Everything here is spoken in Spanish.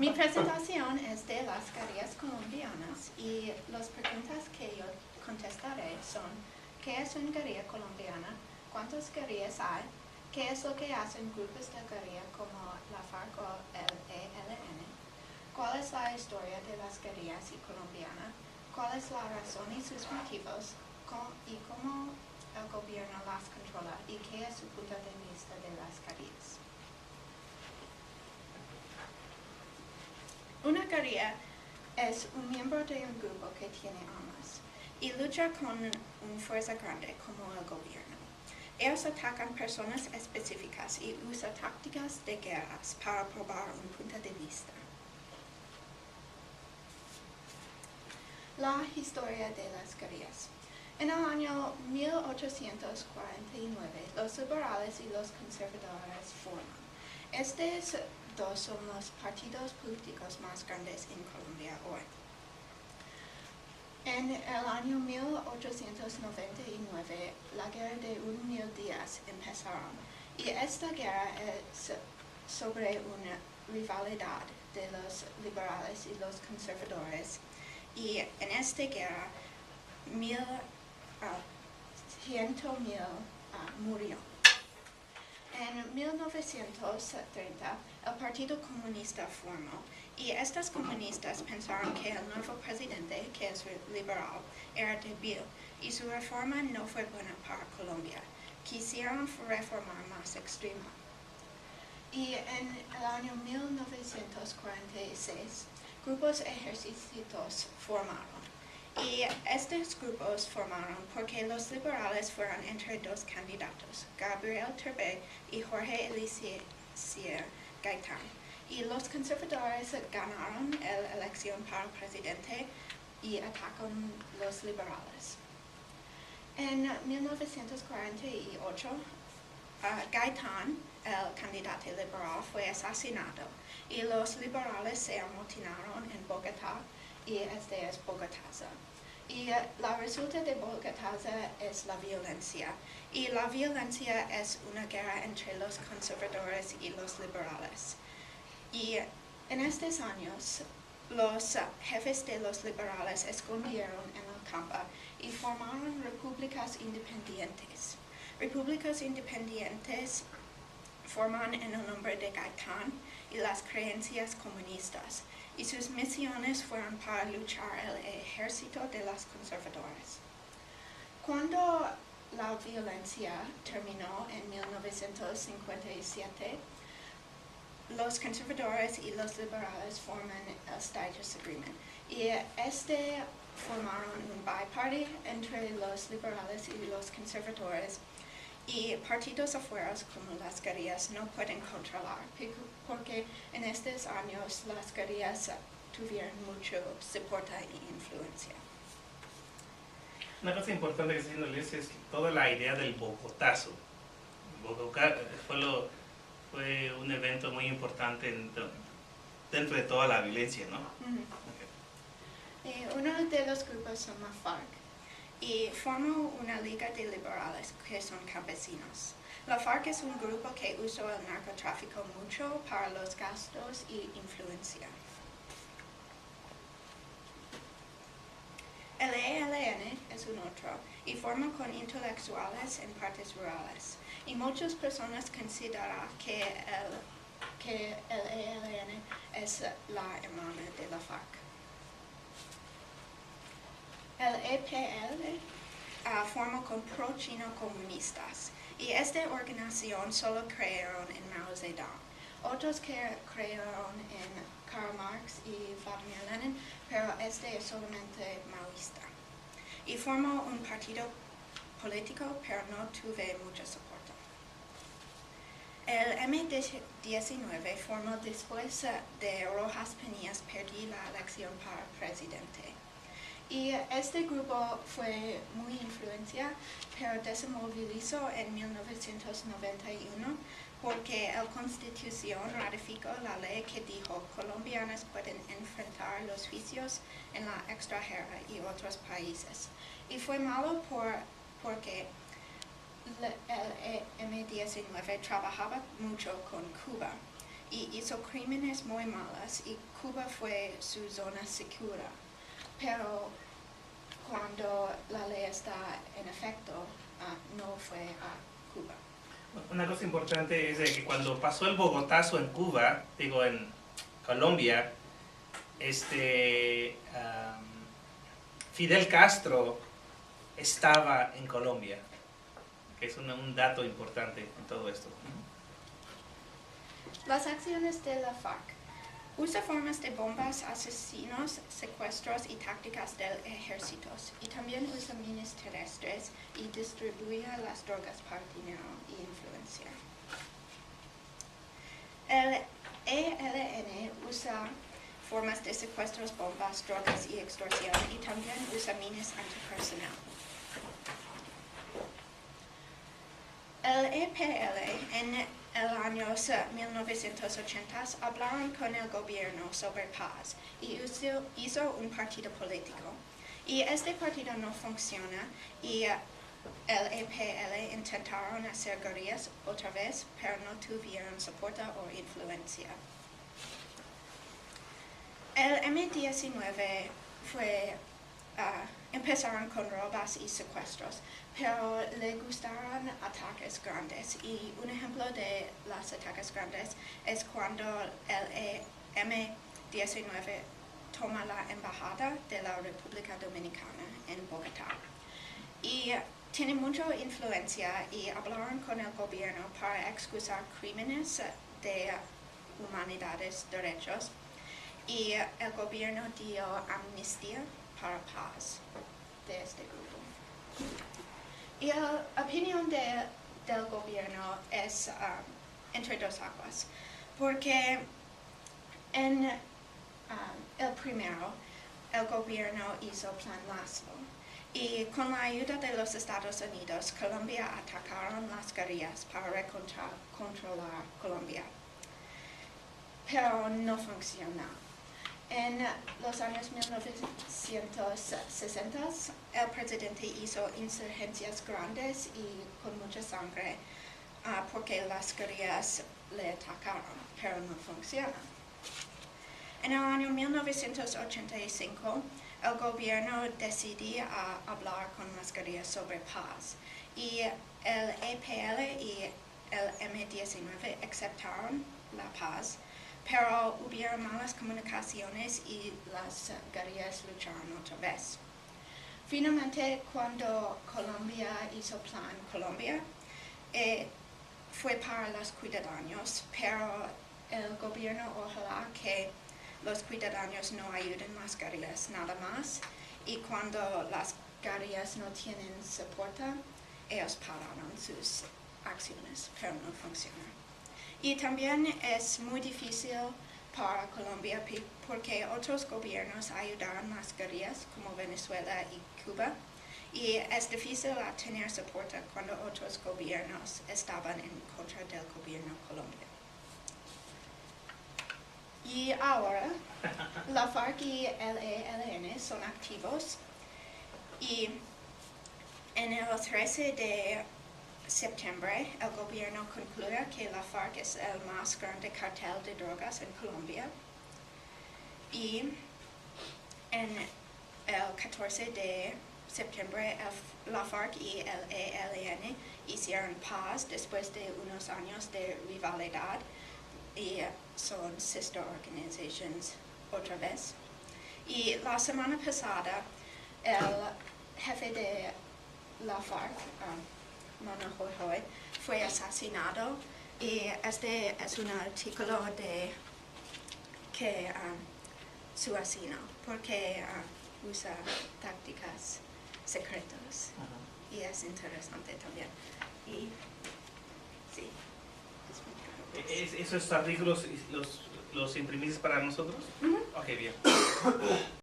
Mi presentación es de las guerrillas colombianas y las preguntas que yo contestaré son: ¿qué es una guerrilla colombiana? ¿Cuántas guerrillas hay? ¿Qué es lo que hacen grupos de guerrilla como la FARC o el ELN? ¿Cuál es la historia de las guerrillas colombianas? ¿Cuál es la razón y sus motivos? ¿Y cómo el gobierno las controla? ¿Y qué es su punto de vista de las guerrillas? Una guerrilla es un miembro de un grupo que tiene armas y lucha con una fuerza grande como el gobierno. Ellos atacan personas específicas y usan tácticas de guerras para probar un punto de vista. La historia de las guerrillas. En el año 1849, los liberales y los conservadores forman. Estos dos son los partidos políticos más grandes en Colombia hoy. En el año 1899, la guerra de 1000 días empezaron, y esta guerra es sobre una rivalidad de los liberales y los conservadores, y en esta guerra 100,000 murió. En 1930, el Partido Comunista formó, y estos comunistas pensaron que el nuevo presidente, que es liberal, era débil, y su reforma no fue buena para Colombia. Quisieron reformar más extrema. Y en el año 1946, grupos ejércitos formaron. Y estos grupos formaron porque los liberales fueron entre dos candidatos, Gabriel Turbay y Jorge Eliezer Gaitán. Y los conservadores ganaron la elección para presidente y atacaron los liberales. En 1948, Gaitán, el candidato liberal, fue asesinado y los liberales se amotinaron en Bogotá, y este es Bogotá. Y la resulta de Bogotá es la violencia, y la violencia es una guerra entre los conservadores y los liberales. Y en estos años, los jefes de los liberales escondieron en el campo y formaron repúblicas independientes. Repúblicas independientes forman en el nombre de Gaitán y las creencias comunistas, y sus misiones fueron para luchar el ejército de los conservadores. Cuando la violencia terminó en 1957, los conservadores y los liberales forman el Status Agreement, y formaron un biparty entre los liberales y los conservadores, y partidos afuera como las guerrillas no pueden controlar, porque en estos años las guerrillas tuvieron mucho soporte e influencia. Una cosa importante que está diciendo Liz es toda la idea del Bogotazo. Bogotá fue un evento muy importante dentro de toda la violencia, ¿no? Okay. Uno de los grupos son la FARC, y formó una liga de liberales que son campesinos. La FARC es un grupo que usó el narcotráfico mucho para los gastos y influencia. El ELN es un otro, y forma con intelectuales en partes rurales, y muchas personas consideran que el ELN es la hermana de la FARC. El EPL forma con pro-chino comunistas, y esta organización solo crearon en Mao Zedong. Otros que crearon en Karl Marx y Vladimir Lenin, pero este es solamente maoísta. Y formó un partido político, pero no tuve mucho soporte. El M19 formó después de Rojas Pinillas perdió la elección para presidente. Y este grupo fue muy influencia, pero demovilizó en 1991 porque la Constitución ratificó la ley que dijo que colombianos pueden enfrentar los juicios en la extranjera y otros países. Y fue malo porque el M19 trabajaba mucho con Cuba, y hizo crímenes muy malos y Cuba fue su zona segura. Pero cuando la ley está en efecto, no fue a Cuba. Una cosa importante es de que cuando pasó el Bogotazo en Cuba, digo en Colombia, Fidel Castro estaba en Colombia, que es un dato importante en todo esto. Las acciones de la FARC. Usa formas de bombas, asesinos, secuestros y tácticas del ejército, y también usa minas terrestres y distribuye las drogas para dinero y influencia. El ELN usa formas de secuestros, bombas, drogas y extorsión, y también usa minas antipersonal. El EPL en el año 1980 hablaron con el gobierno sobre paz y hizo un partido político. Y este partido no funciona y el EPL intentaron hacer guerrillas otra vez, pero no tuvieron soporte o influencia. El M-19 empezaron con robas y secuestros, pero le gustaron ataques grandes, y un ejemplo de los ataques grandes es cuando el M-19 toma la embajada de la República Dominicana en Bogotá. Y tiene mucha influencia y hablaron con el gobierno para excusar crímenes de humanidades, derechos, y el gobierno dio amnistía para paz de este grupo. Y la opinión del gobierno es entre dos aguas, porque en el primero, el gobierno hizo Plan Lazo, y con la ayuda de los Estados Unidos, Colombia atacaron las guerrillas para controlar Colombia, pero no funcionó. En los años 1960, el presidente hizo insurgencias grandes y con mucha sangre porque las guerrillas le atacaron, pero no funcionó. En el año 1985, el gobierno decidió hablar con las guerrillas sobre paz, y el EPL y el M-19 aceptaron la paz, pero hubieron malas comunicaciones y las guerrillas lucharon otra vez. Finalmente, cuando Colombia hizo Plan Colombia, fue para los cuidadosos, pero el gobierno ojalá que los cuidadosos no ayuden las guerrillas nada más, y cuando las guerrillas no tienen soporte, ellos pararon sus acciones, pero no funcionan. Y también es muy difícil para Colombia porque otros gobiernos ayudaron las guerrillas, como Venezuela y Cuba, y es difícil tener soporte cuando otros gobiernos estaban en contra del gobierno colombiano. Y ahora, la FARC y el ELN son activos, y en el 13 de septiembre, el gobierno concluye que la FARC es el más grande cartel de drogas en Colombia, y en el 14 de septiembre la FARC y el ELN hicieron paz después de unos años de rivalidad, y son sister organizations otra vez. Y la semana pasada, el jefe de la FARC, Manajojoy, fue asesinado, y este es un artículo de que su asesino, porque usa tácticas secretas, y es interesante también. Y sí, ¿Esos artículos los imprimís para nosotros? Ok, bien.